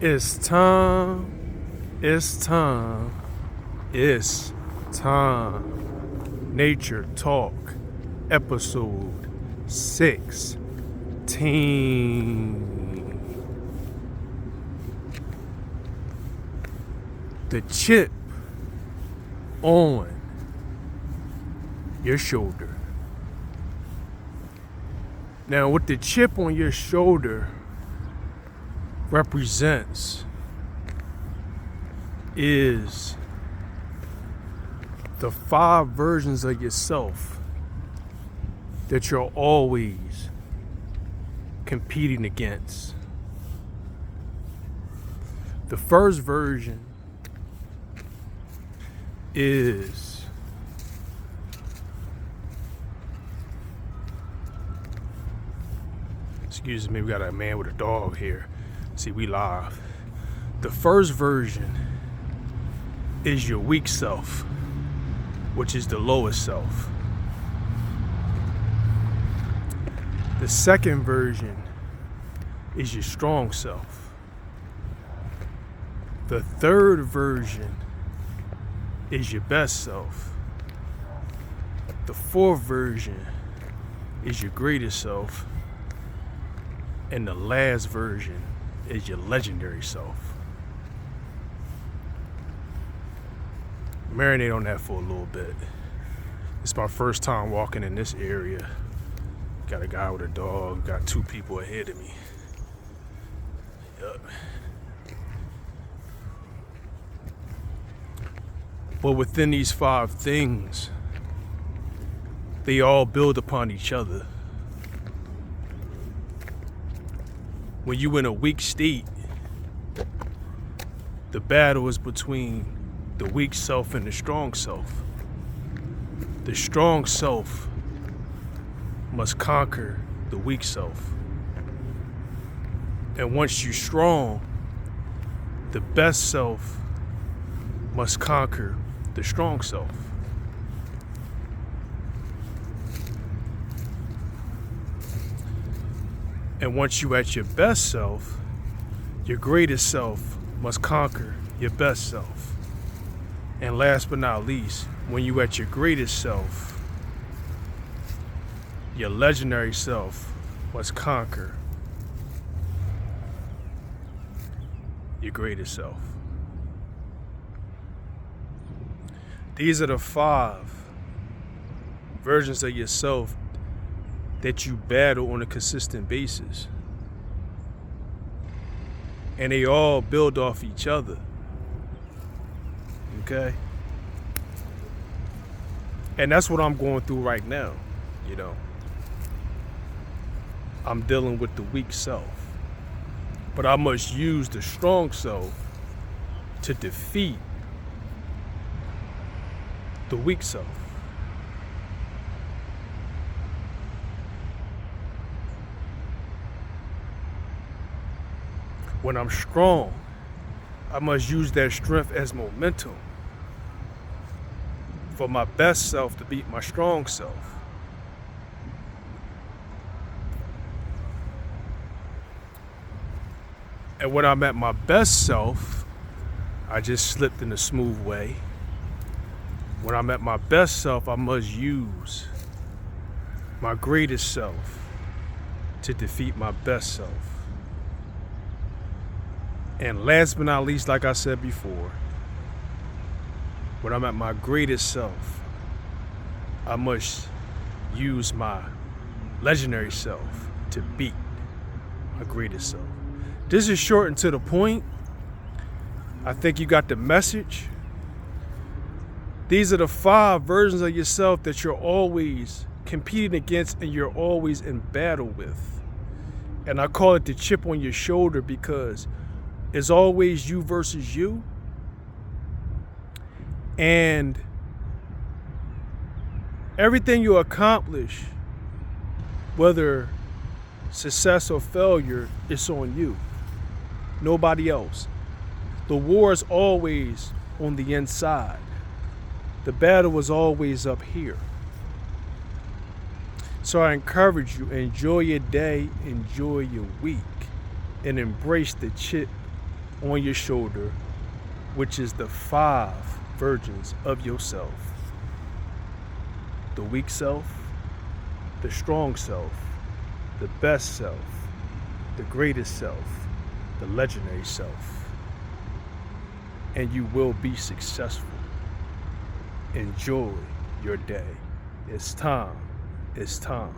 It's time. It's time. It's time. Nature Talk, episode 16. The chip on your shoulder. Now, what the chip on your shoulder represents is the 5 versions of yourself that you're always competing against. The first version is excuse me, we got a man with a dog here. See, we live. The first version is your weak self, which is the lowest self. The second version is your strong self. The third version is your best self. The fourth version is your greatest self. And the last version is your legendary self. Marinate on that for a little bit. It's my first time walking in this area. Got a guy with a dog, got 2 people ahead of me. Yup. But within these 5 things, they all build upon each other. When you're in a weak state, the battle is between the weak self and the strong self. The strong self must conquer the weak self. And once you're strong, the best self must conquer the strong self. And once you're at your best self, your greatest self must conquer your best self. And last but not least, when you're at your greatest self, your legendary self must conquer your greatest self. These are the 5 versions of yourself that you battle on a consistent basis. And they all build off each other. Okay? And that's what I'm going through right now, you know. I'm dealing with the weak self. But I must use the strong self to defeat the weak self. When I'm strong, I must use that strength as momentum for my best self to beat my strong self. And when I'm at my best self, I just slipped in a smooth way. When I'm at my best self, I must use my greatest self to defeat my best self. And last but not least, like I said before, when I'm at my greatest self, I must use my legendary self to beat my greatest self. This is short and to the point. I think you got the message. These are the 5 versions of yourself that you're always competing against and you're always in battle with. And I call it the chip on your shoulder because it's always you versus you. And everything you accomplish, whether success or failure, it's on you. Nobody else. The war is always on the inside. The battle is always up here. So I encourage you, enjoy your day, enjoy your week, and embrace the chip on your shoulder, which is the 5 versions of yourself: the weak self, the strong self, the best self, the greatest self, the legendary self. And you will be successful. Enjoy your day. It's time. It's time.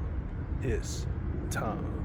It's time.